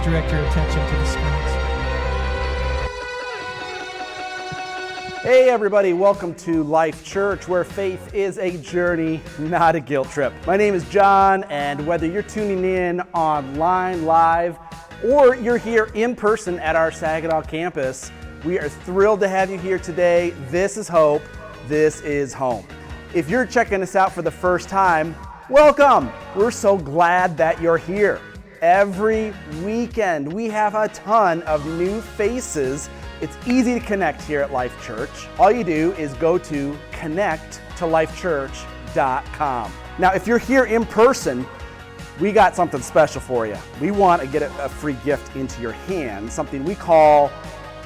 direct your attention to the screens. Hey everybody, welcome to Life Church, where faith is a journey, not a guilt trip. My name is John, and whether you're tuning in online, live, or you're here in person at our Saginaw campus, we are thrilled to have you here today. This is Hope. This is home. If you're checking us out for the first time, welcome. We're so glad that you're here. Every weekend, we have a ton of new faces. It's easy to connect here at Life Church. All you do is go to connecttolifechurch.com. Now, if you're here in person, we got something special for you. We want to get a free gift into your hand, something we call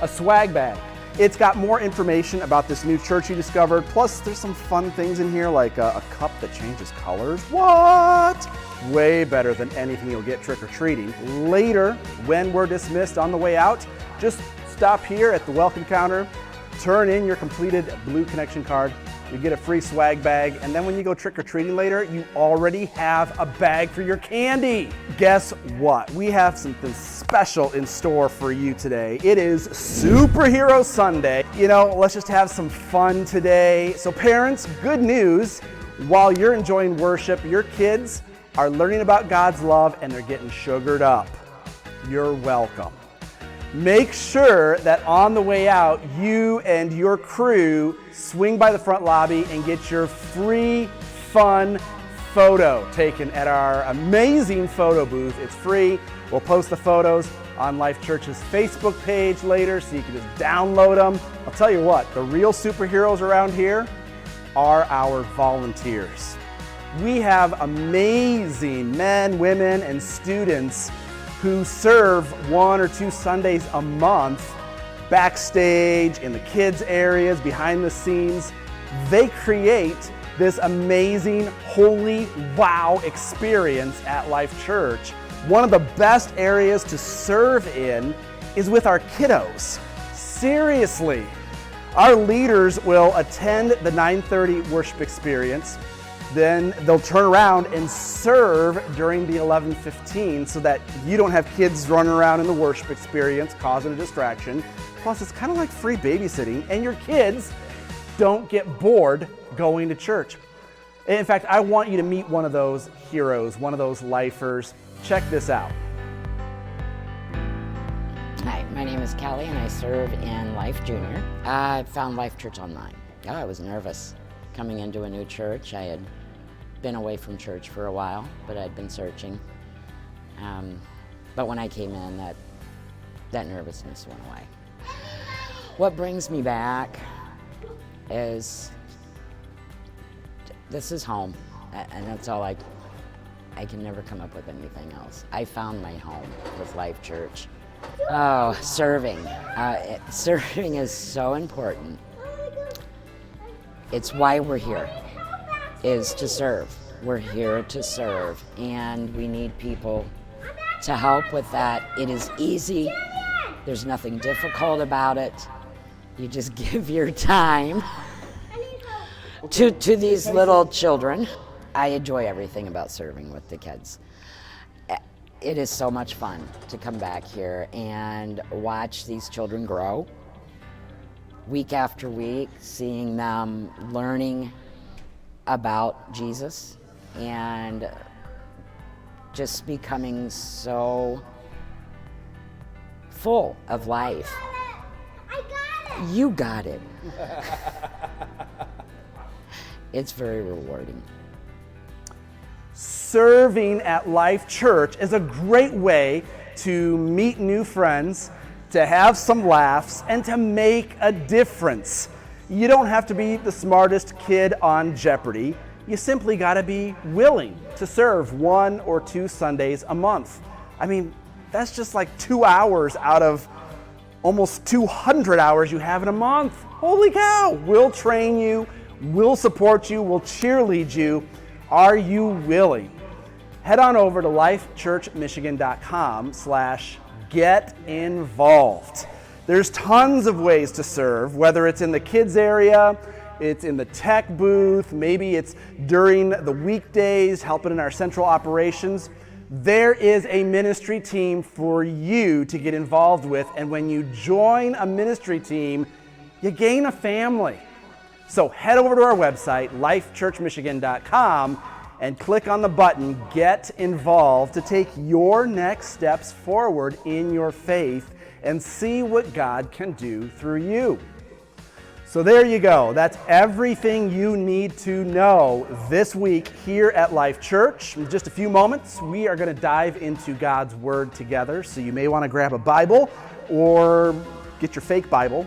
a swag bag. It's got more information about this new church you discovered, plus there's some fun things in here like a cup that changes colors. What? Way better than anything you'll get trick-or-treating. Later, when we're dismissed on the way out, just stop here at the welcome counter, turn in your completed Blue Connection card, you get a free swag bag, and then when you go trick-or-treating later, you already have a bag for your candy. Guess what? We have something special in store for you today. It is Superhero Sunday. You know, let's just have some fun today. So parents, good news. While you're enjoying worship, your kids are learning about God's love and they're getting sugared up. You're welcome. Make sure that on the way out, you and your crew swing by the front lobby and get your free, fun photo taken at our amazing photo booth. It's free. We'll post the photos on Life Church's Facebook page later, so you can just download them. I'll tell you what, the real superheroes around here are our volunteers. We have amazing men, women, and students who serve 1 or 2 Sundays a month backstage, in the kids' areas, behind the scenes. They create this amazing, holy wow experience at Life Church. One of the best areas to serve in is with our kiddos. Seriously. Our leaders will attend the 9:30 worship experience. Then they'll turn around and serve during the 11:15 so that you don't have kids running around in the worship experience causing a distraction. Plus, it's kind of like free babysitting, and your kids don't get bored going to church. In fact, I want you to meet one of those heroes, one of those lifers. Check this out. Hi, my name is Kelly, and I serve in Life Junior. I found Life Church online. I was nervous coming into a new church. I had been away from church for a while, but I'd been searching. But when I came in, that nervousness went away. What brings me back is this is home, and that's all I can never come up with anything else. I found my home with Life Church. Oh, serving. Serving is so important. It's why we're here, is to serve. We're here to serve, and we need people to help with that. It is easy. There's nothing difficult about it. You just give your time to these little children. I enjoy everything about serving with the kids. It is so much fun to come back here and watch these children grow. Week after week, seeing them learning about Jesus and just becoming so full of life. I got it. You got it. It's very rewarding. Serving at Life Church is a great way to meet new friends, to have some laughs, and to make a difference. You don't have to be the smartest kid on Jeopardy. You simply got to be willing to serve 1 or 2 Sundays a month. I mean, that's just like 2 hours out of almost 200 hours you have in a month. Holy cow! We'll train you, we'll support you, we'll cheerlead you. Are you willing? Head on over to lifechurchmichigan.com/get involved. There's tons of ways to serve, whether it's in the kids area, it's in the tech booth, maybe it's during the weekdays helping in our central operations. there is a ministry team for you to get involved with. And when you join a ministry team, you gain a family. So head over to our website, lifechurchmichigan.com, and click on the button, Get Involved, to take your next steps forward in your faith and see what God can do through you. So there you go. That's everything you need to know this week here at Life Church. In just a few moments, we are going to dive into God's Word together. So you may want to grab a Bible or get your fake Bible,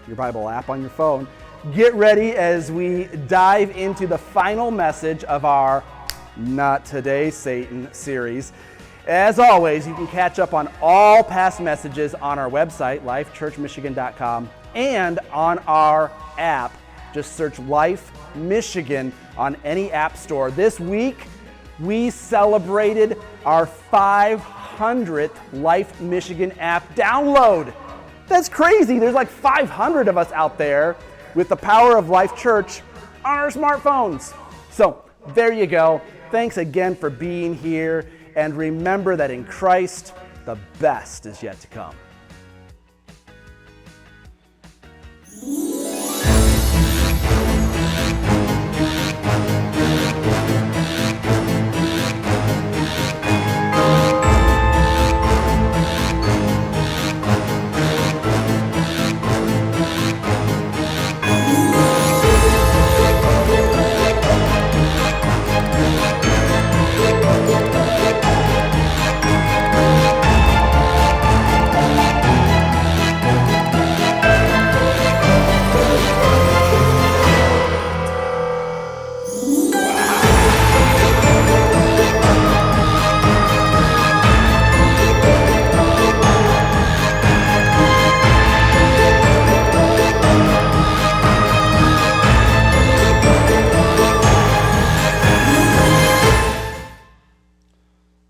your Bible app on your phone. Get ready as we dive into the final message of our Not Today, Satan series. As always, you can catch up on all past messages on our website, lifechurchmichigan.com, and on our app. Just search Life Michigan on any app store. This week, we celebrated our 500th Life Michigan app download. That's crazy. There's like 500 of us out there with the power of Life Church on our smartphones. So there you go. Thanks again for being here. And remember that in Christ, the best is yet to come.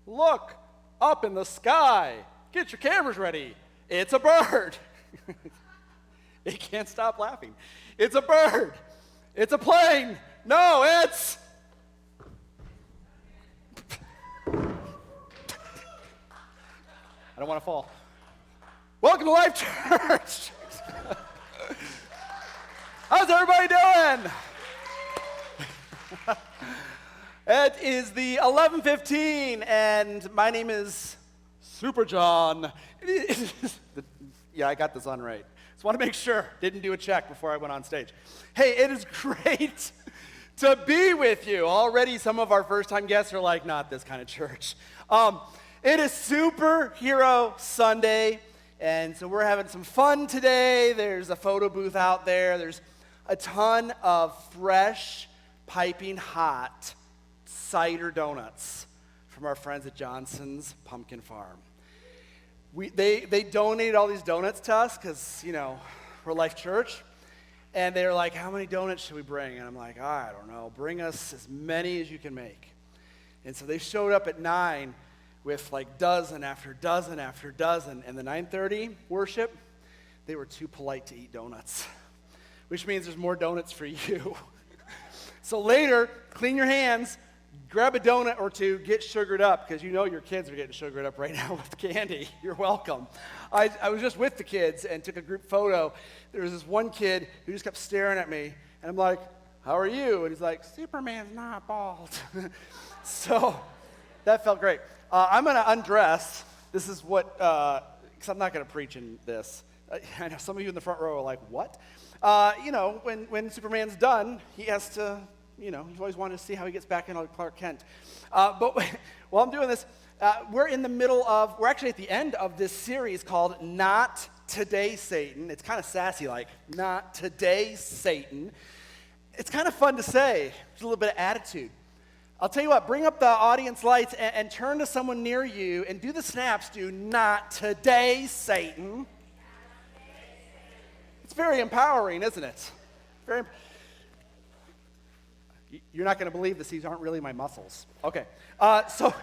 Look up in the sky. Get your cameras ready. It's a bird. It can't stop laughing. It's a bird. It's a plane. No, it's... I don't want to fall. Welcome to Life Church. How's everybody doing? It is the 11:15, and my name is Super John. Yeah, I got this on right. Just want to make sure. Didn't do a check before I went on stage. Hey, it is great to be with you. Already some of our first-time guests are like, not this kind of church. It is Superhero Sunday, and so we're having some fun today. There's a photo booth out there. There's a ton of fresh, piping hot cider donuts from our friends at Johnson's Pumpkin Farm. They donated all these donuts to us because, you know, we're Life Church. And they're like, how many donuts should we bring? And I'm like, I don't know. Bring us as many as you can make. And so they showed up at 9 with like dozen after dozen after dozen. And the 9:30 worship, they were too polite to eat donuts, which means there's more donuts for you. So later, clean your hands, grab a donut or two, get sugared up, because you know your kids are getting sugared up right now with candy. You're welcome. I was just with the kids and took a group photo. There was this one kid who just kept staring at me, and I'm like, how are you? And he's like, Superman's not bald. So that felt great. I'm going to undress. This is what, because I'm not going to preach in this. I know some of you in the front row are like, what? You know, when Superman's done, he has to, you know, he's always wanted to see how he gets back in on Clark Kent. But while I'm doing this, we're actually at the end of this series called Not Today, Satan. It's kind of sassy, like, Not Today, Satan. It's kind of fun to say. There's a little bit of attitude. I'll tell you what, bring up the audience lights and turn to someone near you and do the snaps, do Not Today, Satan. It's very empowering, isn't it? You're not going to believe this. These aren't really my muscles. Okay. So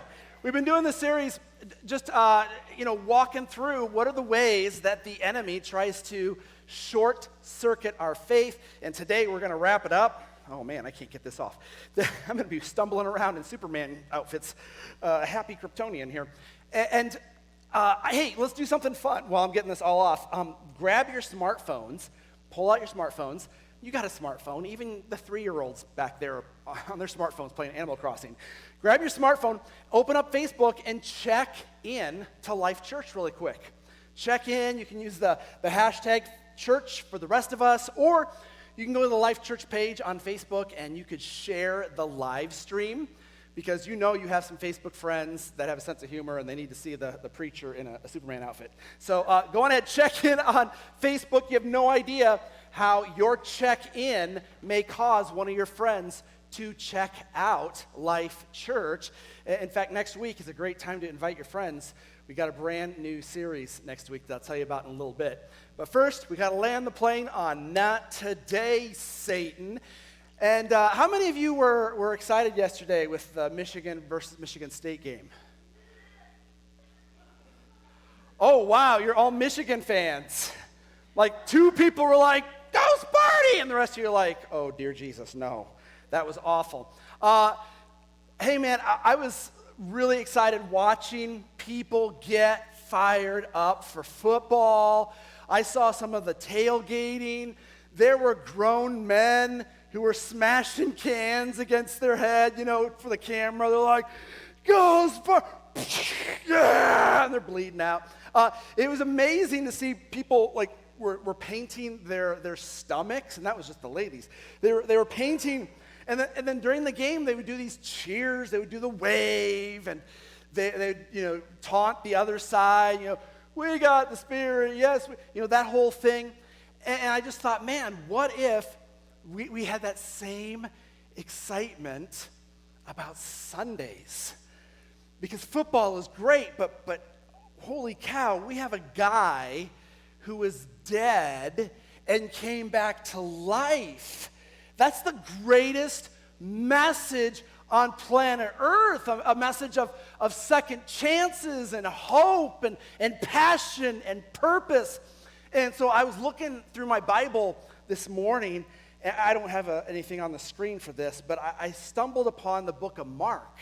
we've been doing this series just, walking through what are the ways that the enemy tries to short circuit our faith. And today we're going to wrap it up. Oh man, I can't get this off. I'm going to be stumbling around in Superman outfits. Happy Kryptonian here. And hey, let's do something fun while I'm getting this all off. Grab your smartphones, pull out your smartphones. You got a smartphone. Even the 3-year-olds back there on their smartphones playing Animal Crossing. Grab your smartphone, open up Facebook, and check in to Life Church really quick. Check in. You can use the hashtag church for the rest of us, or you can go to the Life Church page on Facebook and you could share the live stream, because you know you have some Facebook friends that have a sense of humor and they need to see the preacher in a Superman outfit. So go on ahead, check in on Facebook. You have no idea how your check-in may cause one of your friends to check out Life Church. In fact, next week is a great time to invite your friends. We got a brand new series next week that I'll tell you about in a little bit. But first, we got to land the plane on Not Today, Satan. And how many of you were excited yesterday with the Michigan versus Michigan State game? Oh, wow, you're all Michigan fans. Like 2 people were like, "Go Sparty!" And the rest of you are like, "Oh, dear Jesus, no. That was awful." Hey, man, I was really excited watching people get fired up for football. I saw some of the tailgating. There were grown men who were smashing cans against their head, for the camera. They're like, "Go Sparty!" Yeah, and they're bleeding out. It was amazing to see people were painting their stomachs, and that was just the ladies. They were painting, and then during the game they would do these cheers. They would do the wave, and they taunt the other side. We got the Spirit, yes, that whole thing. And I just thought, man, what if we had that same excitement about Sundays? Because football is great, but holy cow, we have a guy who was dead and came back to life. That's the greatest message on planet Earth, a message of second chances and hope and passion and purpose. And so I was looking through my Bible this morning, and I don't have anything on the screen for this, but I stumbled upon the book of Mark.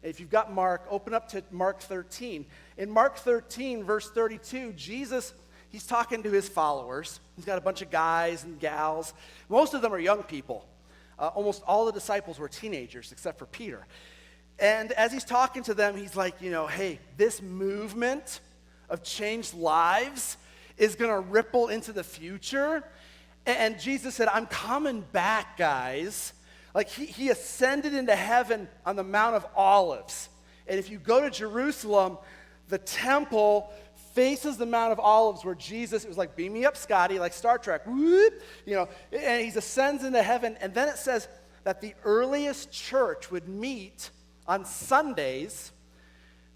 If you've got Mark, open up to Mark 13. In Mark 13, verse 32, Jesus, he's talking to his followers. He's got a bunch of guys and gals. Most of them are young people. Almost all the disciples were teenagers, except for Peter. And as he's talking to them, he's like, hey, this movement of changed lives is going to ripple into the future. And Jesus said, I'm coming back, guys. Like he ascended into heaven on the Mount of Olives. And if you go to Jerusalem, the temple faces the Mount of Olives where Jesus, it was like, beam me up, Scotty, like Star Trek, whoop, and he ascends into heaven. And then it says that the earliest church would meet on Sundays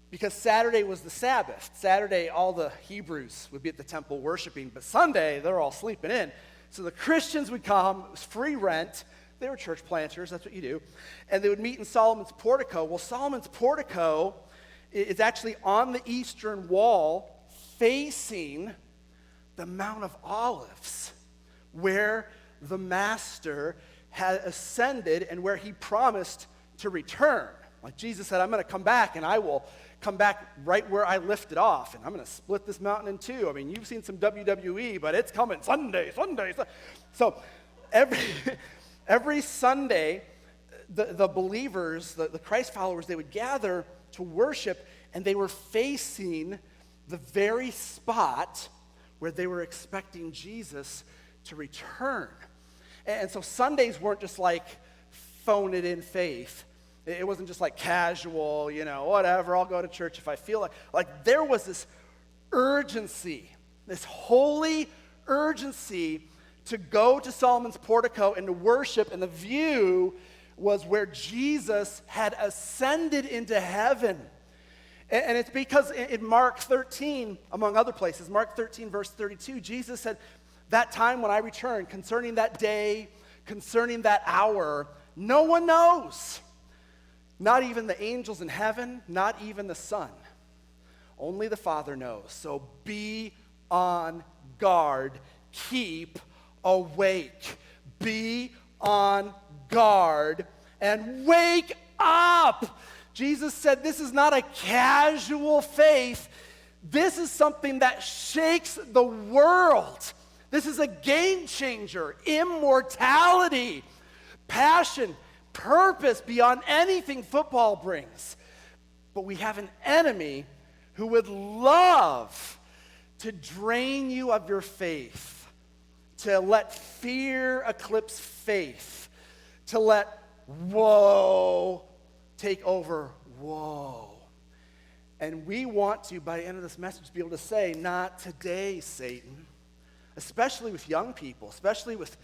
because Saturday was the Sabbath. Saturday, all the Hebrews would be at the temple worshiping, but Sunday, they're all sleeping in. So the Christians would come, it was free rent. They were church planters, that's what you do. And they would meet in Solomon's portico. Well, Solomon's portico is actually on the eastern wall facing the Mount of Olives, where the Master had ascended and where he promised to return. Like Jesus said, I'm going to come back, and I will come back right where I lifted off, and I'm going to split this mountain in two. I mean, you've seen some WWE, but it's coming Sunday. So every Sunday, the believers, the Christ followers, they would gather to worship, and they were facing the very spot where they were expecting Jesus to return. And so Sundays weren't just like phone it in faith. It wasn't just like casual, whatever, I'll go to church if I feel like. Like there was this urgency, this holy urgency to go to Solomon's portico and to worship, and the view was where Jesus had ascended into heaven. And it's because in Mark 13, among other places, Mark 13, verse 32, Jesus said, that time when I return, concerning that day, concerning that hour, no one knows. Not even the angels in heaven, not even the Son. Only the Father knows. So be on guard. Keep awake. Be on guard and wake up. Jesus said this is not a casual faith. This is something that shakes the world. This is a game changer. Immortality, passion, purpose beyond anything football brings. But we have an enemy who would love to drain you of your faith, to let fear eclipse faith, to let woe take over woe. And we want to, by the end of this message, be able to say, not today, Satan. Especially with young people, especially with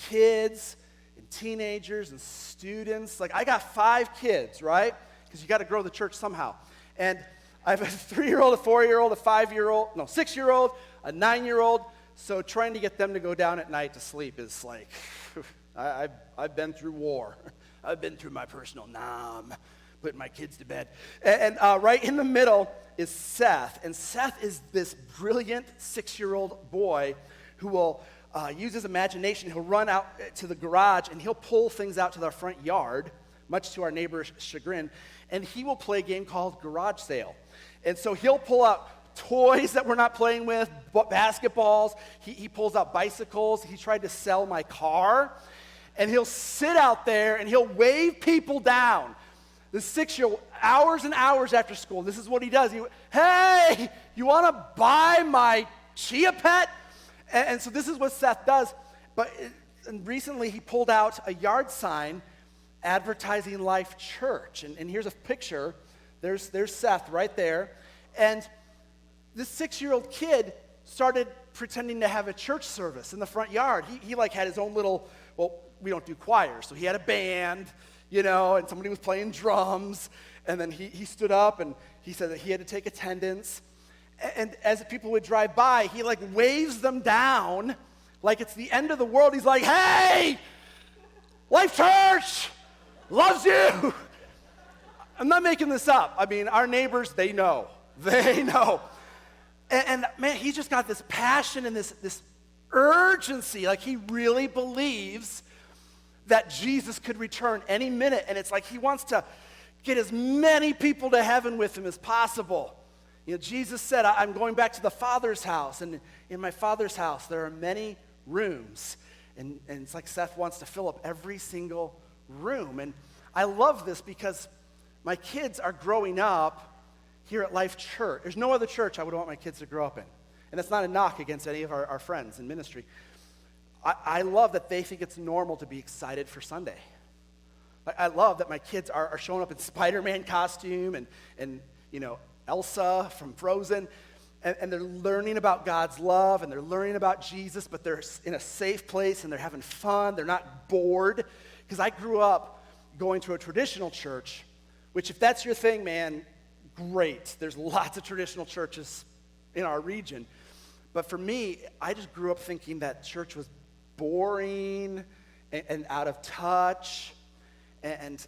kids and teenagers and students. Like, I got 5 kids, right? Because you got to grow the church somehow. And I have a 3-year-old, a 4-year-old, a 5-year-old, no, 6-year-old, a 9-year-old. So trying to get them to go down at night to sleep is like, I've been through war. I've been through my personal nam, putting my kids to bed. And right in the middle is Seth. And Seth is this brilliant 6-year-old boy who will use his imagination. He'll run out to the garage and he'll pull things out to our front yard, much to our neighbor's chagrin. And he will play a game called Garage Sale. And so he'll pull out toys that we're not playing with, basketballs. He pulls out bicycles. He tried to sell my car. And he'll sit out there and he'll wave people down. The 6-year-old, hours and hours after school, this is what he does. Hey, you want to buy my Chia Pet? And so this is what Seth does. But recently he pulled out a yard sign advertising Life Church. And here's a picture. There's Seth right there. And this 6-year-old kid started pretending to have a church service in the front yard. He like had his own little, well, we don't do choirs, so he had a band, you know, and somebody was playing drums. And then he stood up and he said that he had to take attendance. And as people would drive by, he like waves them down like it's the end of the world. He's like, hey, Life Church loves you. I'm not making this up. I mean, our neighbors, they know. They know. And man, he's just got this passion and this urgency. Like he really believes that Jesus could return any minute. And it's like he wants to get as many people to heaven with him as possible. You know, Jesus said, I'm going back to the Father's house. And in my Father's house, there are many rooms. And it's like Seth wants to fill up every single room. And I love this because my kids are growing up here at Life Church. There's no other church I would want my kids to grow up in. And that's not a knock against any of our friends in ministry. I love that they think it's normal to be excited for Sunday. I love that my kids are showing up in Spider-Man costume and you know, Elsa from Frozen. And they're learning about God's love and they're learning about Jesus, but they're in a safe place and they're having fun. They're not bored. Because I grew up going to a traditional church, which if that's your thing, man, great. There's lots of traditional churches in our region. But for me, I just grew up thinking that church was boring and out of touch. And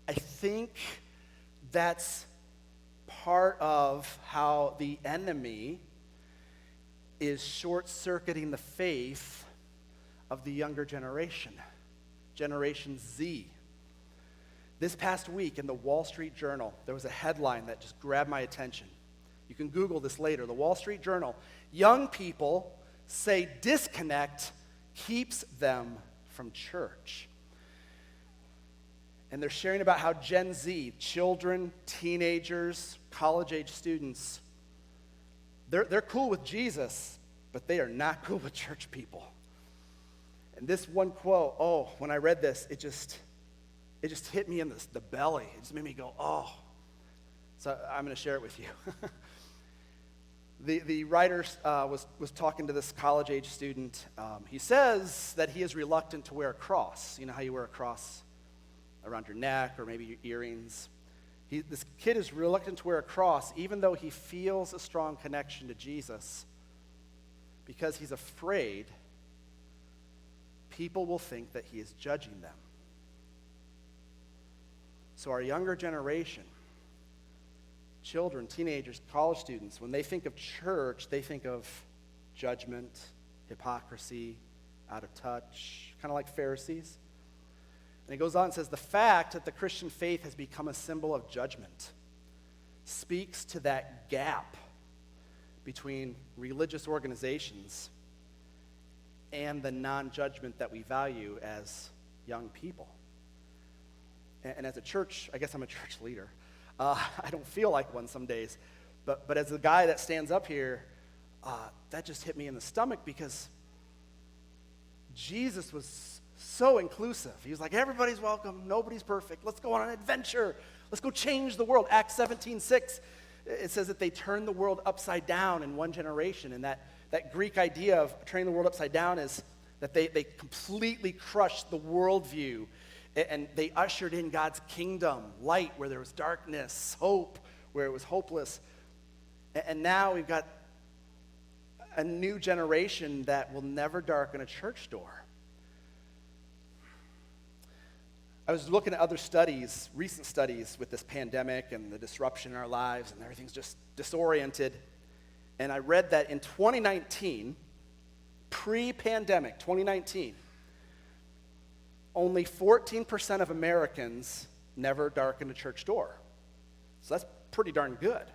I think that's part of how the enemy is short-circuiting the faith of the younger generation, Generation Z. This past week in the Wall Street Journal, there was a headline that just grabbed my attention. You can Google this later. The Wall Street Journal, young people say disconnect keeps them from church. And they're sharing about how Gen Z, children, teenagers, college-age students, they're cool with Jesus, but they are not cool with church people. And this one quote, when I read this, it just hit me in the belly. It just made me go, oh. So I'm going to share it with you. The writer was talking to this college-age student. He says that he is reluctant to wear a cross. You know how you wear a cross around your neck or maybe your earrings. This kid is reluctant to wear a cross even though he feels a strong connection to Jesus because he's afraid people will think that he is judging them. So our younger generation, children, teenagers, college students, when they think of church, they think of judgment, hypocrisy, out of touch, kind of like Pharisees. And he goes on and says, the fact that the Christian faith has become a symbol of judgment speaks to that gap between religious organizations and the non-judgment that we value as young people. And as a church, I guess I'm a church leader. I don't feel like one some days. But as the guy that stands up here, that just hit me in the stomach because Jesus was so inclusive. He was like, everybody's welcome, nobody's perfect. Let's go on an adventure. Let's go change the world. Acts 17:6, it says that they turned the world upside down in one generation. And that Greek idea of turning the world upside down is that they completely crushed the worldview. And they ushered in God's kingdom, light where there was darkness, hope where it was hopeless. And now we've got a new generation that will never darken a church door. I was looking at other studies, recent studies with this pandemic and the disruption in our lives, and everything's just disoriented. And I read that in 2019, pre-pandemic, 2019, only 14% of Americans never darkened a church door. So that's pretty darn good.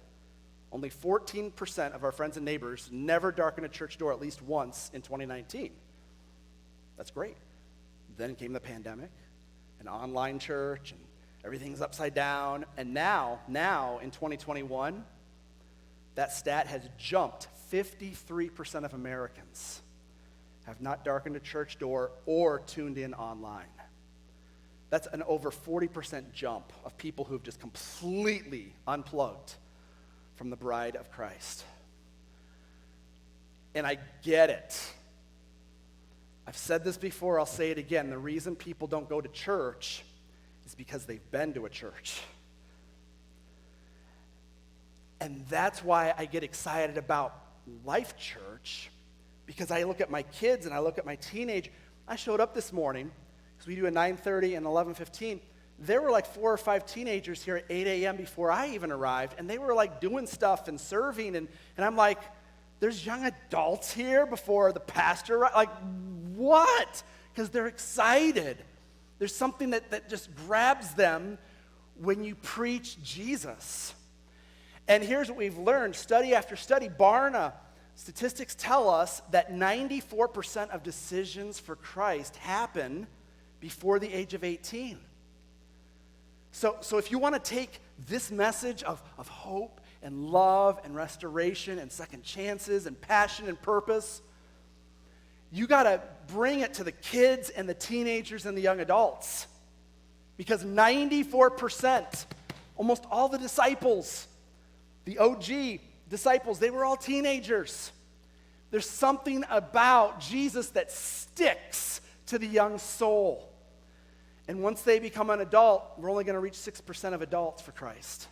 Only 14% of our friends and neighbors never darkened a church door at least once in 2019. That's great. Then came the pandemic, an online church, and everything's upside down. And now in 2021, that stat has jumped. 53% of Americans have not darkened a church door or tuned in online. That's an over 40% jump of people who've just completely unplugged from the bride of Christ. And I get it. I've said this before, I'll say it again. The reason people don't go to church is because they've been to a church. And that's why I get excited about Life Church, because I look at my kids and I look at my teenage. I showed up this morning, because we do a 9:30 and 11:15. There were like 4 or 5 teenagers here at 8 a.m. before I even arrived, and they were like doing stuff and serving, and I'm like, there's young adults here before the pastor, like what? Because they're excited. There's something that just grabs them when you preach Jesus. And here's what we've learned, study after study. Barna statistics tell us that 94% of decisions for Christ happen before the age of 18. So if you want to take this message of hope and love and restoration and second chances and passion and purpose, you got to bring it to the kids and the teenagers and the young adults. Because 94%, almost all the disciples, the OG disciples, they were all teenagers. There's something about Jesus that sticks to the young soul. And once they become an adult, we're only going to reach 6% of adults for Christ.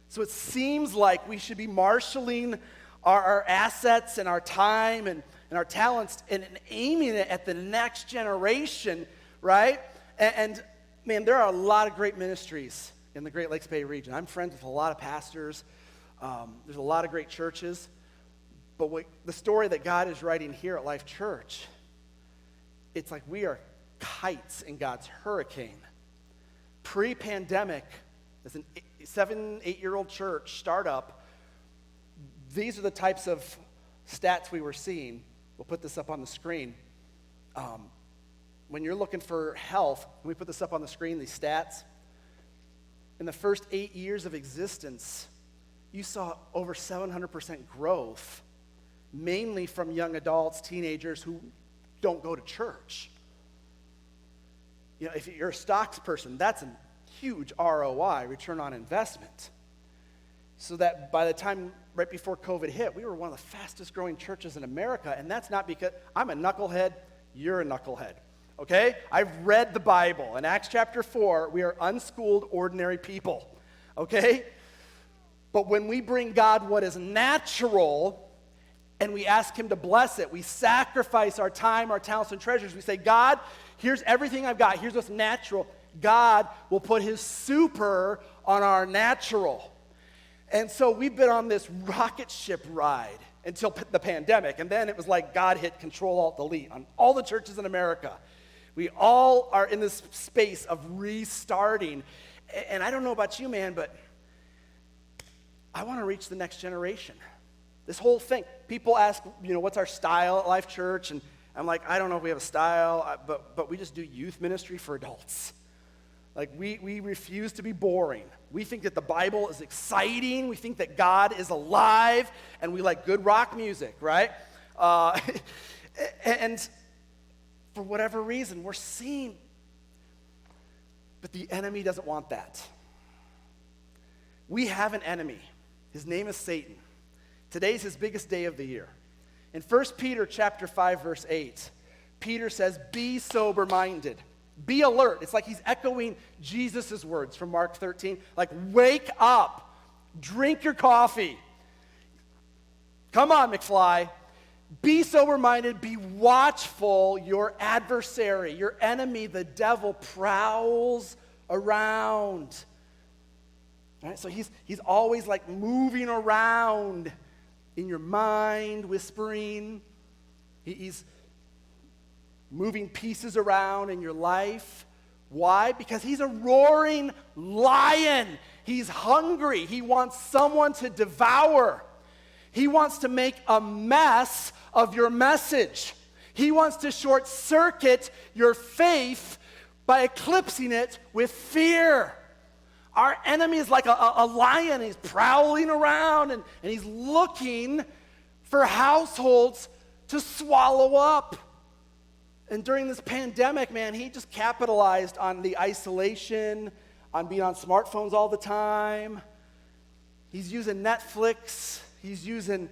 So it seems like we should be marshaling our assets and our time and our talents and aiming it at the next generation, right? And man, there are a lot of great ministries in the Great Lakes Bay region. I'm friends with a lot of pastors. There's a lot of great churches. But the story that God is writing here at Life Church, it's like we are kites in God's hurricane. Pre-pandemic, as a 7-8-year-old church startup, these are the types of stats we were seeing. We'll put this up on the screen. When you're looking for health, when we put this up on the screen, these stats, in the first 8 years of existence, you saw over 700% growth, mainly from young adults, teenagers who don't go to church. You know, if you're a stocks person, that's a huge ROI, return on investment. So that by the time, right before COVID hit, we were one of the fastest growing churches in America, and that's not because I'm a knucklehead, you're a knucklehead, okay? I've read the Bible. In Acts chapter 4, we are unschooled, ordinary people, okay? But when we bring God what is natural and we ask him to bless it, we sacrifice our time, our talents, and treasures. We say, God, here's everything I've got. Here's what's natural. God will put his super on our natural. And so we've been on this rocket ship ride until the pandemic. And then it was like God hit Control-Alt-Delete on all the churches in America. We all are in this space of restarting. And I don't know about you, man, but I want to reach the next generation. This whole thing. People ask, what's our style at Life Church? And I'm like, I don't know if we have a style, but we just do youth ministry for adults. Like, we refuse to be boring. We think that the Bible is exciting. We think that God is alive, and we like good rock music, right? And for whatever reason, we're seeing, but the enemy doesn't want that. We have an enemy. His name is Satan. Today's his biggest day of the year. In 1 Peter chapter 5, verse 8, Peter says, be sober-minded. Be alert. It's like he's echoing Jesus' words from Mark 13. Like, wake up. Drink your coffee. Come on, McFly. Be sober-minded. Be watchful. Your adversary, your enemy, the devil, prowls around. All right, so he's always like moving around in your mind, whispering. He's moving pieces around in your life. Why? Because he's a roaring lion. He's hungry. He wants someone to devour. He wants to make a mess of your message. He wants to short circuit your faith by eclipsing it with fear. Our enemy is like a lion. He's prowling around and he's looking for households to swallow up. And during this pandemic, man, he just capitalized on the isolation, on being on smartphones all the time. He's using Netflix. He's using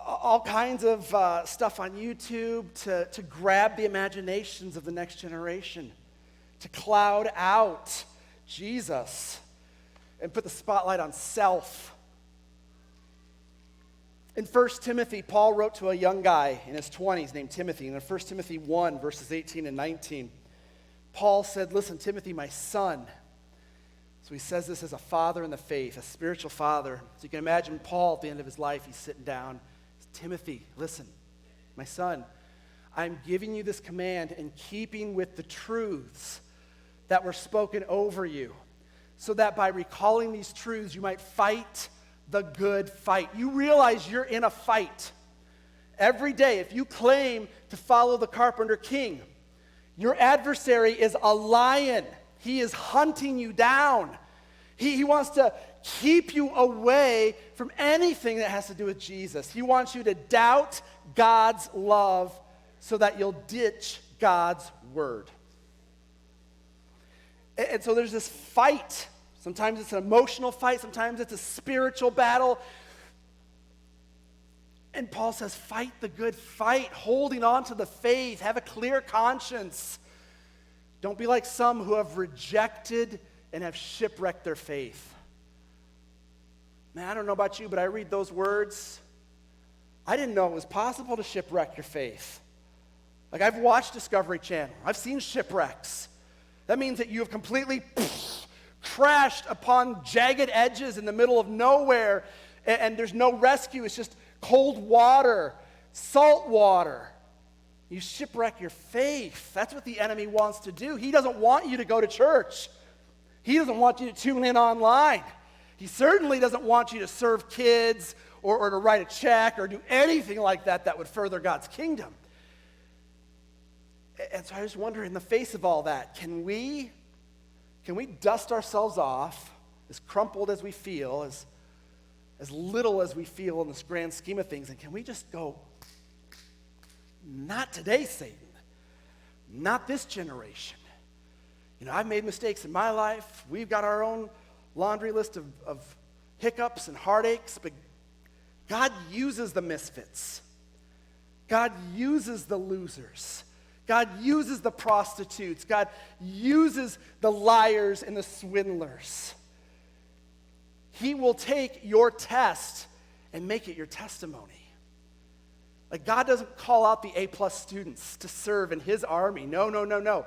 all kinds of stuff on YouTube to grab the imaginations of the next generation, to cloud out Jesus and put the spotlight on self. In 1 Timothy, Paul wrote to a young guy in his 20s named Timothy. And in 1 Timothy 1, verses 18 and 19, Paul said, listen, Timothy, my son. So he says this as a father in the faith, a spiritual father. So you can imagine Paul at the end of his life, he's sitting down. Timothy, listen, my son, I'm giving you this command in keeping with the truths that were spoken over you, so that by recalling these truths, you might fight the good fight. You realize you're in a fight. Every day, if you claim to follow the carpenter king, your adversary is a lion. He is hunting you down. He wants to keep you away from anything that has to do with Jesus. He wants you to doubt God's love so that you'll ditch God's word. And so there's this fight. Sometimes it's an emotional fight. Sometimes it's a spiritual battle. And Paul says, fight the good fight, holding on to the faith. Have a clear conscience. Don't be like some who have rejected and have shipwrecked their faith. Man, I don't know about you, but I read those words. I didn't know it was possible to shipwreck your faith. Like, I've watched Discovery Channel. I've seen shipwrecks. That means that you have completely crashed upon jagged edges in the middle of nowhere, and there's no rescue. It's just cold water, salt water. You shipwreck your faith. That's what the enemy wants to do. He doesn't want you to go to church. He doesn't want you to tune in online. He certainly doesn't want you to serve kids or to write a check or do anything like that would further God's kingdom. And so I just wonder, in the face of all that, can we dust ourselves off, as crumpled as we feel, as little as we feel in this grand scheme of things, and can we just go, not today, Satan, not this generation. I've made mistakes in my life. We've got our own laundry list of hiccups and heartaches, but God uses the misfits. God uses the losers. God uses the prostitutes. God uses the liars and the swindlers. He will take your test and make it your testimony. Like, God doesn't call out the A+ students to serve in his army. No.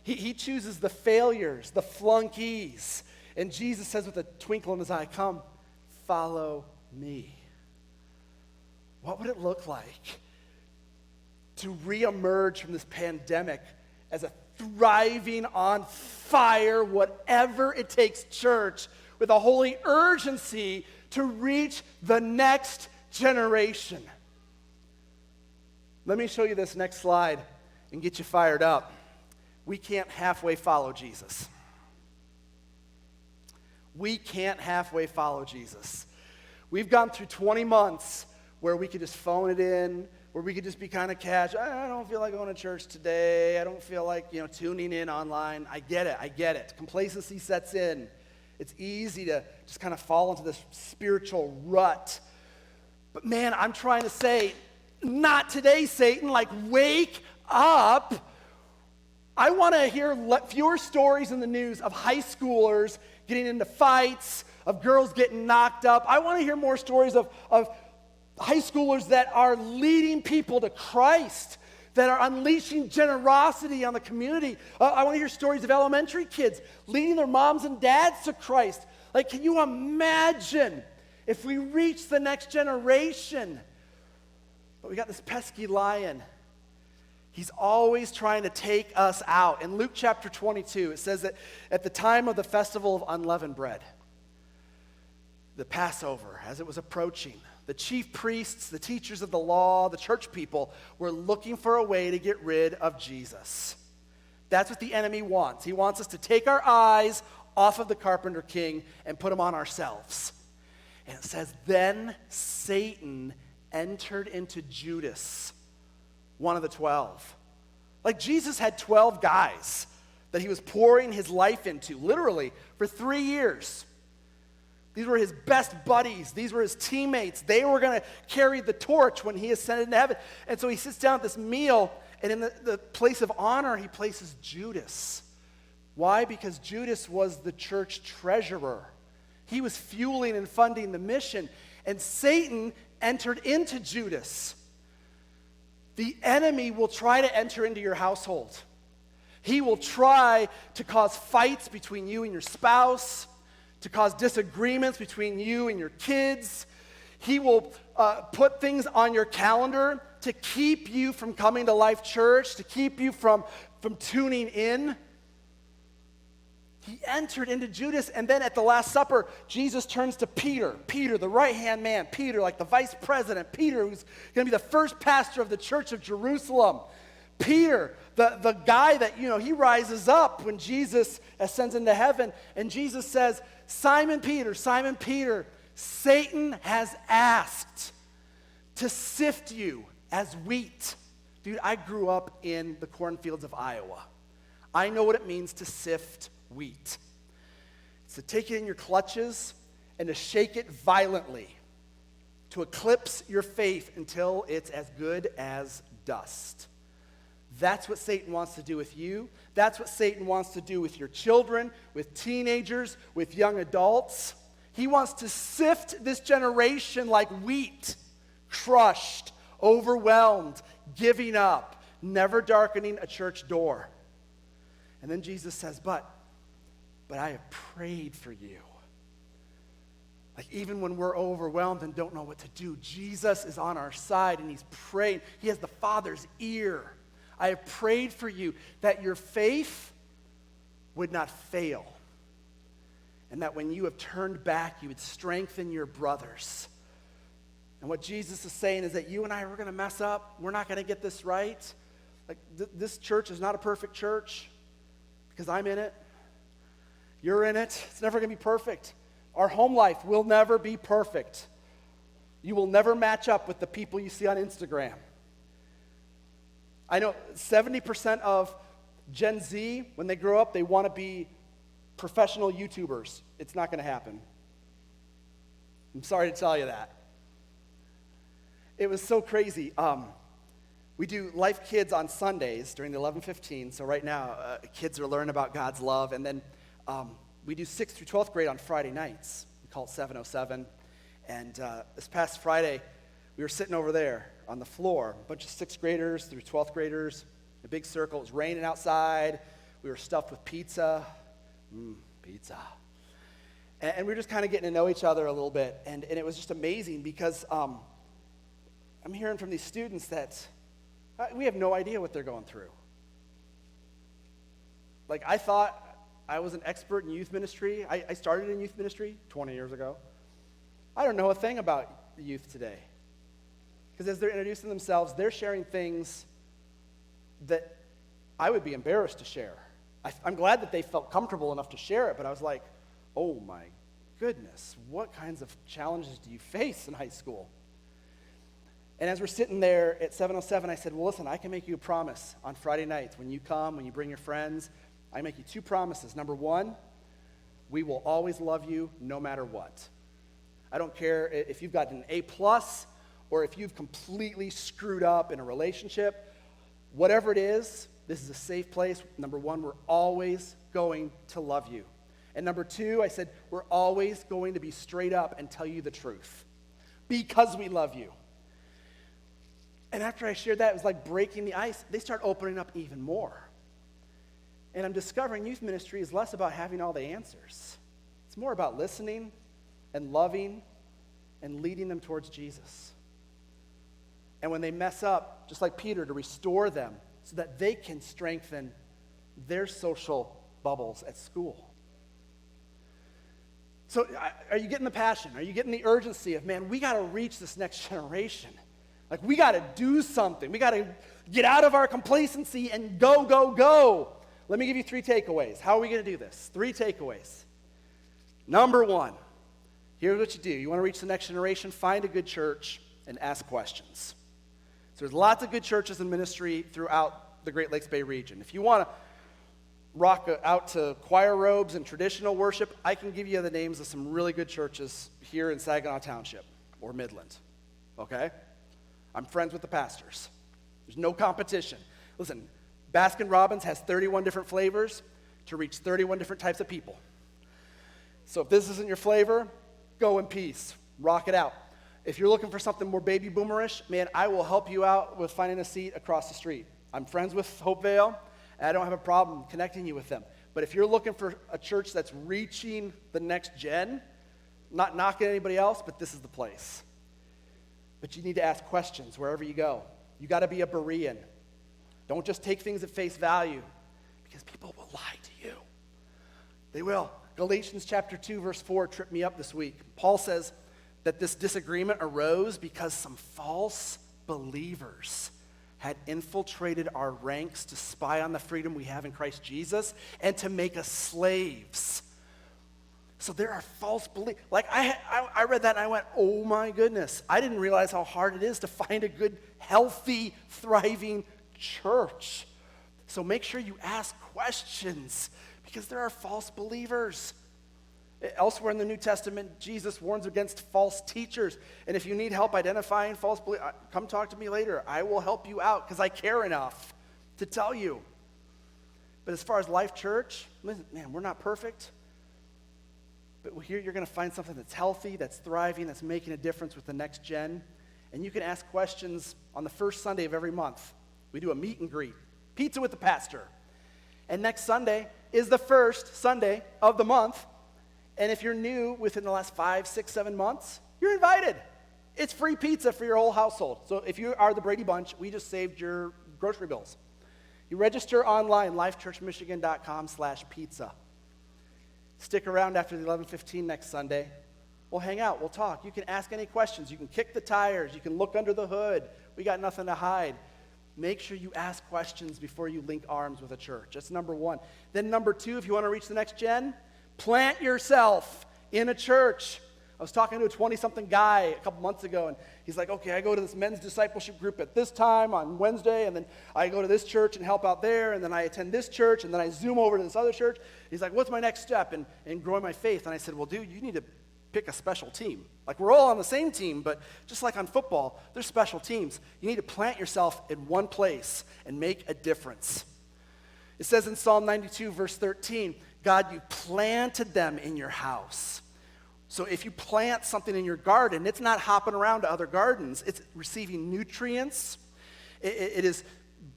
He chooses the failures, the flunkies. And Jesus says with a twinkle in his eye, come follow me? What would it look like to reemerge from this pandemic as a thriving, on fire, whatever it takes church with a holy urgency to reach the next generation? Let me show you this next slide and get you fired up. We can't halfway follow Jesus. We can't halfway follow Jesus. We've gone through 20 months where we could just phone it in, where we could just be kind of casual. I don't feel like going to church today. I don't feel like, tuning in online. I get it. Complacency sets in. It's easy to just kind of fall into this spiritual rut. But man, I'm trying to say, not today, Satan. Like, wake up. I want to hear fewer stories in the news of high schoolers getting into fights, of girls getting knocked up. I want to hear more stories of high schoolers that are leading people to Christ, that are unleashing generosity on the community. I want to hear stories of elementary kids leading their moms and dads to Christ. Like, can you imagine if we reach the next generation? But we got this pesky lion. He's always trying to take us out. In Luke chapter 22, it says that at the time of the festival of unleavened bread, the Passover, as it was approaching, the chief priests, the teachers of the law, the church people were looking for a way to get rid of Jesus. That's what the enemy wants. He wants us to take our eyes off of the carpenter king and put them on ourselves. And it says, then Satan entered into Judas, one of the 12. Like, Jesus had 12 guys that he was pouring his life into, literally, for 3 years. These were his best buddies. These were his teammates. They were going to carry the torch when he ascended into heaven. And so he sits down at this meal, and in the place of honor, he places Judas. Why? Because Judas was the church treasurer. He was fueling and funding the mission. And Satan entered into Judas. The enemy will try to enter into your household. He will try to cause fights between you and your spouse, to cause disagreements between you and your kids. He will put things on your calendar to keep you from coming to Life Church, to keep you from tuning in. He entered into Judas, and then at the Last Supper, Jesus turns to Peter. Peter, the right-hand man. Peter, like the vice president. Peter, who's going to be the first pastor of the church of Jerusalem. Peter, the guy that, he rises up when Jesus ascends into heaven, and Jesus says, Simon Peter, Satan has asked to sift you as wheat. Dude, I grew up in the cornfields of Iowa. I know what it means to sift wheat. It's to take it in your clutches and to shake it violently, to eclipse your faith until it's as good as dust. That's what Satan wants to do with you. That's what Satan wants to do with your children, with teenagers, with young adults. He wants to sift this generation like wheat, crushed, overwhelmed, giving up, never darkening a church door. And then Jesus says, but I have prayed for you. Like, even when we're overwhelmed and don't know what to do, Jesus is on our side and he's praying. He has the Father's ear. I have prayed for you that your faith would not fail, and that when you have turned back, you would strengthen your brothers. And what Jesus is saying is that you and I, we're going to mess up. We're not going to get this right. Like, this church is not a perfect church because I'm in it. You're in it. It's never going to be perfect. Our home life will never be perfect. You will never match up with the people you see on Instagram. I know 70% of Gen Z, when they grow up, they want to be professional YouTubers. It's not going to happen. I'm sorry to tell you that. It was so crazy. We do Life Kids on Sundays during the 11:15. So right now, kids are learning about God's love. And then we do 6th through 12th grade on Friday nights. We call it 707. And this past Friday, we were sitting over there on the floor, a bunch of 6th graders through 12th graders, a big circle. It was raining outside. We were stuffed with pizza. Pizza. And we were just kind of getting to know each other a little bit. And it was just amazing because I'm hearing from these students that we have no idea what they're going through. Like, I thought I was an expert in youth ministry. I started in youth ministry 20 years ago. I don't know a thing about the youth today. Because as they're introducing themselves, they're sharing things that I would be embarrassed to share. I'm glad that they felt comfortable enough to share it, but I was like, oh my goodness, what kinds of challenges do you face in high school? And as we're sitting there at 7:07, I said, well, listen, I can make you a promise on Friday nights. When you come, when you bring your friends, I make you 2 promises. Number 1, we will always love you no matter what. I don't care if you've got an A+, or if you've completely screwed up in a relationship. Whatever it is, this is a safe place. Number 1, we're always going to love you. And number 2, I said, we're always going to be straight up and tell you the truth because we love you. And after I shared that, it was like breaking the ice. They start opening up even more. And I'm discovering youth ministry is less about having all the answers. It's more about listening and loving and leading them towards Jesus. And when they mess up, just like Peter, to restore them so that they can strengthen their social bubbles at school. So are you getting the passion? Are you getting the urgency of, man, we got to reach this next generation? Like, we got to do something. We got to get out of our complacency and go, go, go. Let me give you 3 takeaways. How are we going to do this? 3 takeaways. Number 1, here's what you do. You want to reach the next generation? Find a good church and ask questions. So there's lots of good churches and ministry throughout the Great Lakes Bay region. If you want to rock out to choir robes and traditional worship, I can give you the names of some really good churches here in Saginaw Township or Midland, okay? I'm friends with the pastors. There's no competition. Listen, Baskin-Robbins has 31 different flavors to reach 31 different types of people. So if this isn't your flavor, go in peace. Rock it out. If you're looking for something more baby boomerish, man, I will help you out with finding a seat across the street. I'm friends with Hopevale, and I don't have a problem connecting you with them. But if you're looking for a church that's reaching the next gen, not knocking anybody else, but this is the place. But you need to ask questions wherever you go. You got to be a Berean. Don't just take things at face value, because people will lie to you. They will. Galatians chapter 2, verse 4 tripped me up this week. Paul says that this disagreement arose because some false believers had infiltrated our ranks to spy on the freedom we have in Christ Jesus and to make us slaves. So there are false beliefs. Like, I read that and I went, oh my goodness. I didn't realize how hard it is to find a good, healthy, thriving church. So make sure you ask questions, because there are false believers. Elsewhere in the New Testament, Jesus warns against false teachers. And if you need help identifying false believers, come talk to me later. I will help you out because I care enough to tell you. But as far as Life Church, listen, man, we're not perfect. But here you're going to find something that's healthy, that's thriving, that's making a difference with the next gen. And you can ask questions on the first Sunday of every month. We do a meet and greet, pizza with the pastor. And next Sunday is the first Sunday of the month. And if you're new within the last 5, 6, 7 months, you're invited. It's free pizza for your whole household. So if you are the Brady Bunch, we just saved your grocery bills. You register online, lifechurchmichigan.com/pizza. Stick around after the 11:15 next Sunday. We'll hang out. We'll talk. You can ask any questions. You can kick the tires. You can look under the hood. We got nothing to hide. Make sure you ask questions before you link arms with a church. That's number 1. Then number 2, if you want to reach the next gen, plant yourself in a church. I was talking to a 20-something guy a couple months ago, and he's like, okay, I go to this men's discipleship group at this time on Wednesday, and then I go to this church and help out there, and then I attend this church, and then I zoom over to this other church. He's like, what's my next step in growing my faith? And I said, well, dude, you need to pick a special team. Like, we're all on the same team, but just like on football, there's special teams. You need to plant yourself in one place and make a difference. It says in Psalm 92, verse 13, God, you planted them in your house. So if you plant something in your garden, it's not hopping around to other gardens. It's receiving nutrients. It is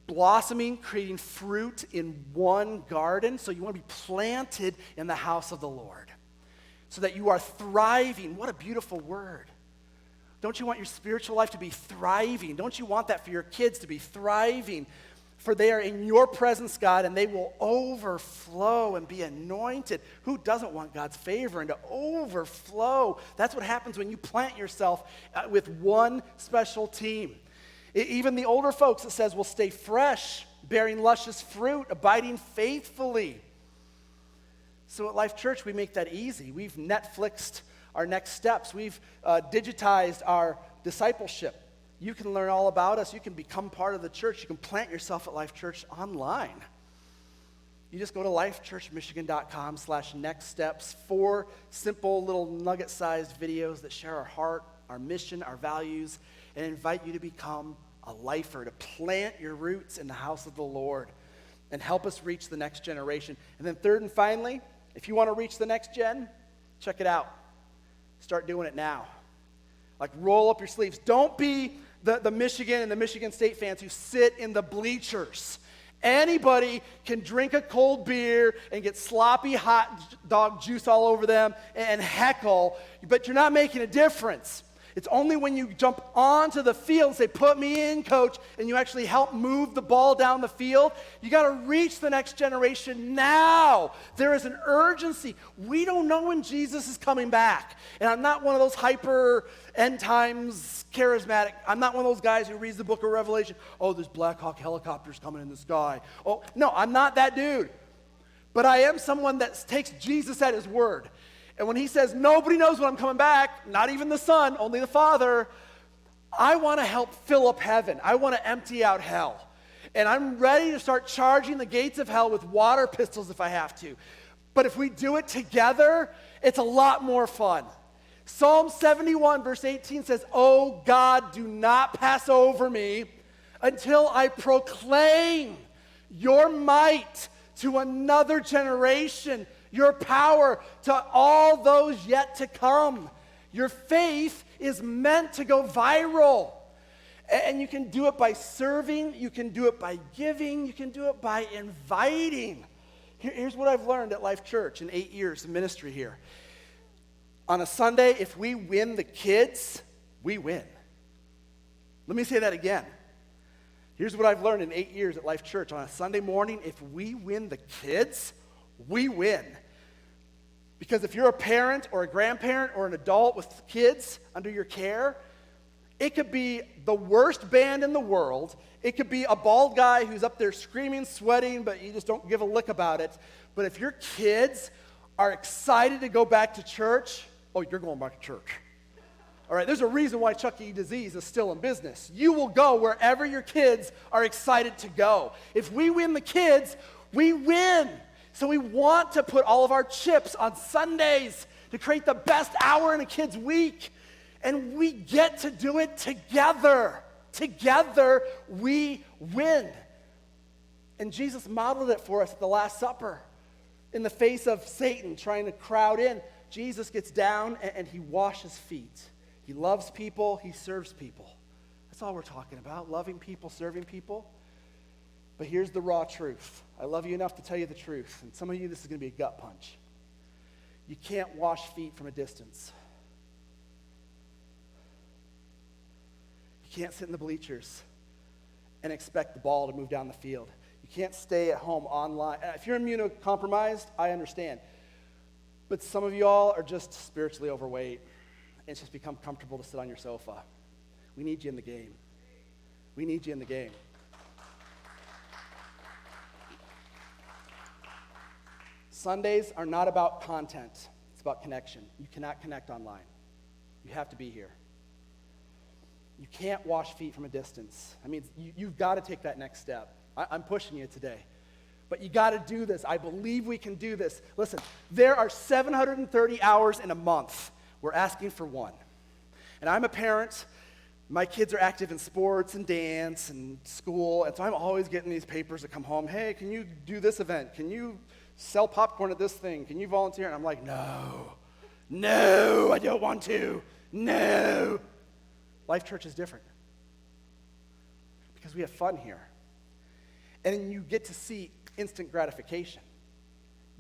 blossoming, creating fruit in one garden. So you want to be planted in the house of the Lord. so that you are thriving. What a beautiful word. Don't you want your spiritual life to be thriving? Don't you want that for your kids to be thriving? For they are in your presence, God, and they will overflow and be anointed. Who doesn't want God's favor and to overflow? That's what happens when you plant yourself with one special team. Even the older folks, it says, will stay fresh, bearing luscious fruit, abiding faithfully. So at Life Church, we make that easy. We've Netflixed our next steps. We've digitized our discipleship. You can learn all about us. You can become part of the church. You can plant yourself at Life Church online. You just go to lifechurchmichigan.com/next steps. 4 simple little nugget-sized videos that share our heart, our mission, our values, and invite you to become a lifer, to plant your roots in the house of the Lord and help us reach the next generation. And then third and finally, if you want to reach the next gen, check it out. Start doing it now. Like, roll up your sleeves. Don't be the Michigan and the Michigan State fans who sit in the bleachers. Anybody can drink a cold beer and get sloppy hot dog juice all over them and heckle, but you're not making a difference. It's only when you jump onto the field and say, put me in, coach, and you actually help move the ball down the field. You got to reach the next generation now. There is an urgency. We don't know when Jesus is coming back. And I'm not one of those hyper end times charismatic. I'm not one of those guys who reads the book of Revelation. Oh, there's Black Hawk helicopters coming in the sky. Oh, no, I'm not that dude. But I am someone that takes Jesus at his word. And when he says, nobody knows when I'm coming back, not even the Son, only the Father, I want to help fill up heaven. I want to empty out hell. And I'm ready to start charging the gates of hell with water pistols if I have to. But if we do it together, it's a lot more fun. Psalm 71, verse 18 says, "Oh God, do not pass over me until I proclaim your might to another generation, your power to all those yet to come." Your faith is meant to go viral. And you can do it by serving, you can do it by giving, you can do it by inviting. Here's what I've learned at Life Church in 8 years of ministry here. On a Sunday, if we win the kids, we win. Let me say that again. Here's what I've learned in 8 years at Life Church. On a Sunday morning, if we win the kids, we win. Because if you're a parent or a grandparent or an adult with kids under your care, it could be the worst band in the world. It could be a bald guy who's up there screaming, sweating, but you just don't give a lick about it. But if your kids are excited to go back to church, oh, you're going back to church. All right, there's a reason why Chuck E. Disease is still in business. You will go wherever your kids are excited to go. If we win the kids, we win. So we want to put all of our chips on Sundays to create the best hour in a kid's week. And we get to do it together. Together, we win. And Jesus modeled it for us at the Last Supper. In the face of Satan trying to crowd in, Jesus gets down and he washes feet. He loves people, he serves people. That's all we're talking about, loving people, serving people. But here's the raw truth. I love you enough to tell you the truth. And some of you, this is going to be a gut punch. You can't wash feet from a distance. You can't sit in the bleachers and expect the ball to move down the field. You can't stay at home online. If you're immunocompromised, I understand. But some of y'all are just spiritually overweight. It's just become comfortable to sit on your sofa. We need you in the game. We need you in the game. Sundays are not about content. It's about connection. You cannot connect online. You have to be here. You can't wash feet from a distance. I mean, you've got to take that next step. I'm pushing you today. But you got to do this. I believe we can do this. Listen, there are 730 hours in a month. We're asking for one. And I'm a parent. My kids are active in sports and dance and school. And so I'm always getting these papers that come home. Hey, can you do this event? Can you sell popcorn at this thing? Can you volunteer? And I'm like, no, I don't want to. No. Life Church is different. Because we have fun here. And you get to see instant gratification.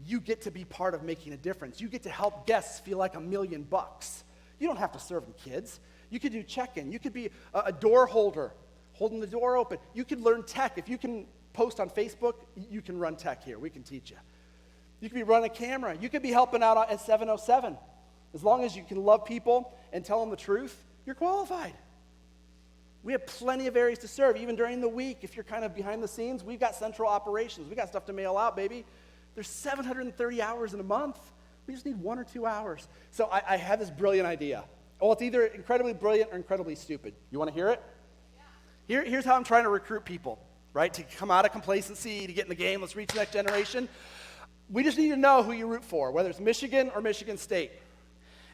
you get to be part of making a difference. You get to help guests feel like $1 million. You don't have to serve them kids. You could do check-in. You could be a door holder, holding the door open. You could learn tech. If you can post on Facebook, you can run tech here. We can teach you. You could be running a camera. You could be helping out at 707. As long as you can love people and tell them the truth, you're qualified. We have plenty of areas to serve, even during the week. If you're kind of behind the scenes, we've got central operations. We've got stuff to mail out, baby. There's 730 hours in a month. We just need 1 or 2 hours. So I had this brilliant idea. Well, it's either incredibly brilliant or incredibly stupid. You want to hear it? Yeah. Here's how I'm trying to recruit people, right? To come out of complacency, to get in the game. Let's reach the next generation. We just need to know who you root for, whether it's Michigan or Michigan State.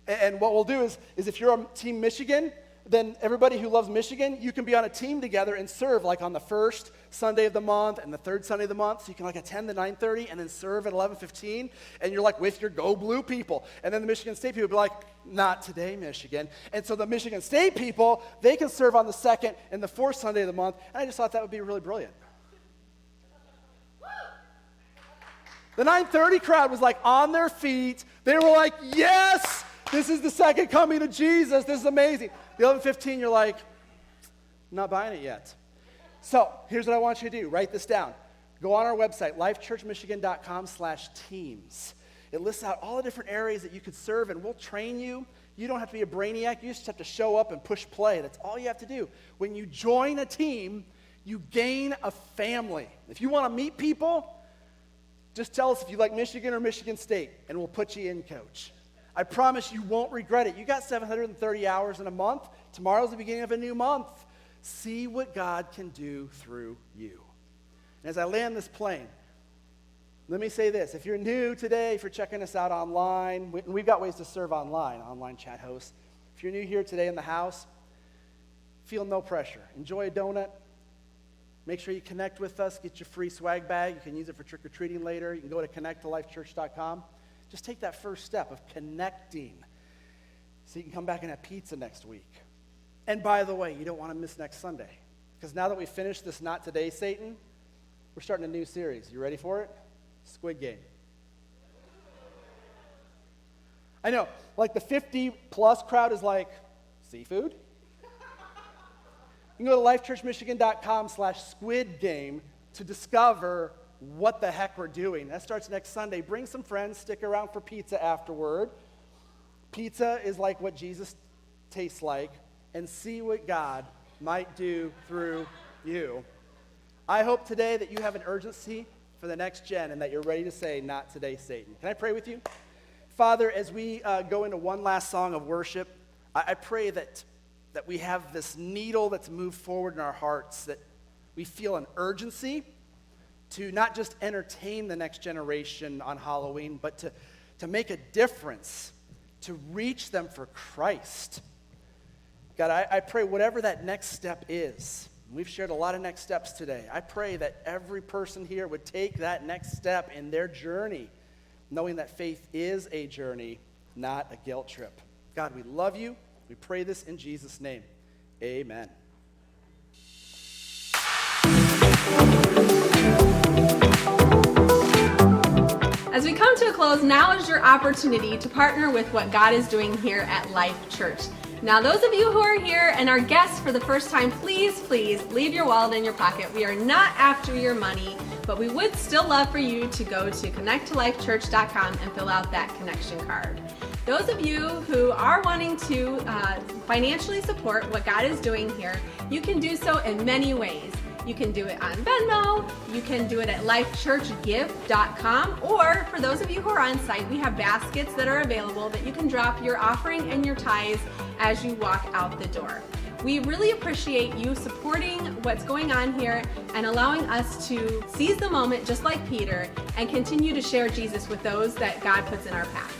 And what we'll do is if you're on Team Michigan, then everybody who loves Michigan, you can be on a team together and serve like on the first Sunday of the month and the third Sunday of the month. So you can like attend the 9:30 and then serve at 11:15, and you're like with your Go Blue people. And then the Michigan State people will be like, not today, Michigan. And so the Michigan State people, they can serve on the second and the fourth Sunday of the month. And I just thought that would be really brilliant. The 9:30 crowd was like on their feet. They were like, yes, this is the second coming of Jesus. This is amazing. The 11:15, you're like, I'm not buying it yet. So here's what I want you to do. Write this down. Go on our website, lifechurchmichigan.com/teams. It lists out all the different areas that you could serve, and we'll train you. You don't have to be a brainiac. You just have to show up and push play. That's all you have to do. When you join a team, you gain a family. If you want to meet people, just tell us if you like Michigan or Michigan State, and we'll put you in, coach. I promise you won't regret it. You got 730 hours in a month. Tomorrow's the beginning of a new month. See what God can do through you. And as I land this plane, let me say this. If you're new today, if you're checking us out online, we've got ways to serve online chat hosts. If you're new here today in the house, feel no pressure. Enjoy a donut. Make sure you connect with us. Get your free swag bag. You can use it for trick-or-treating later. You can go to connecttolifechurch.com. Just take that first step of connecting so you can come back and have pizza next week. And by the way, you don't want to miss next Sunday, because now that we've finished this Not Today, Satan, we're starting a new series. You ready for it? Squid Game. I know, like the 50-plus crowd is like, seafood? You can go to lifechurchmichigan.com/squid game to discover what the heck we're doing. That starts next Sunday. Bring some friends, stick around for pizza afterward. Pizza is like what Jesus tastes like, and see what God might do through you. I hope today that you have an urgency for the next gen and that you're ready to say, not today, Satan. Can I pray with you? Father, as we go into one last song of worship, I pray that we have this needle that's moved forward in our hearts, that we feel an urgency to not just entertain the next generation on Halloween, but to make a difference, to reach them for Christ. God, I pray whatever that next step is, we've shared a lot of next steps today. I pray that every person here would take that next step in their journey, knowing that faith is a journey, not a guilt trip. God, we love you. We pray this in Jesus' name. Amen. As we come to a close, now is your opportunity to partner with what God is doing here at Life Church. Now, those of you who are here and are guests for the first time, please leave your wallet in your pocket. We are not after your money, but we would still love for you to go to connecttolifechurch.com and fill out that connection card. Those of you who are wanting to financially support what God is doing here, you can do so in many ways. You can do it on Venmo, you can do it at lifechurchgive.com, or for those of you who are on site, we have baskets that are available that you can drop your offering and your tithes as you walk out the door. We really appreciate you supporting what's going on here and allowing us to seize the moment just like Peter and continue to share Jesus with those that God puts in our path.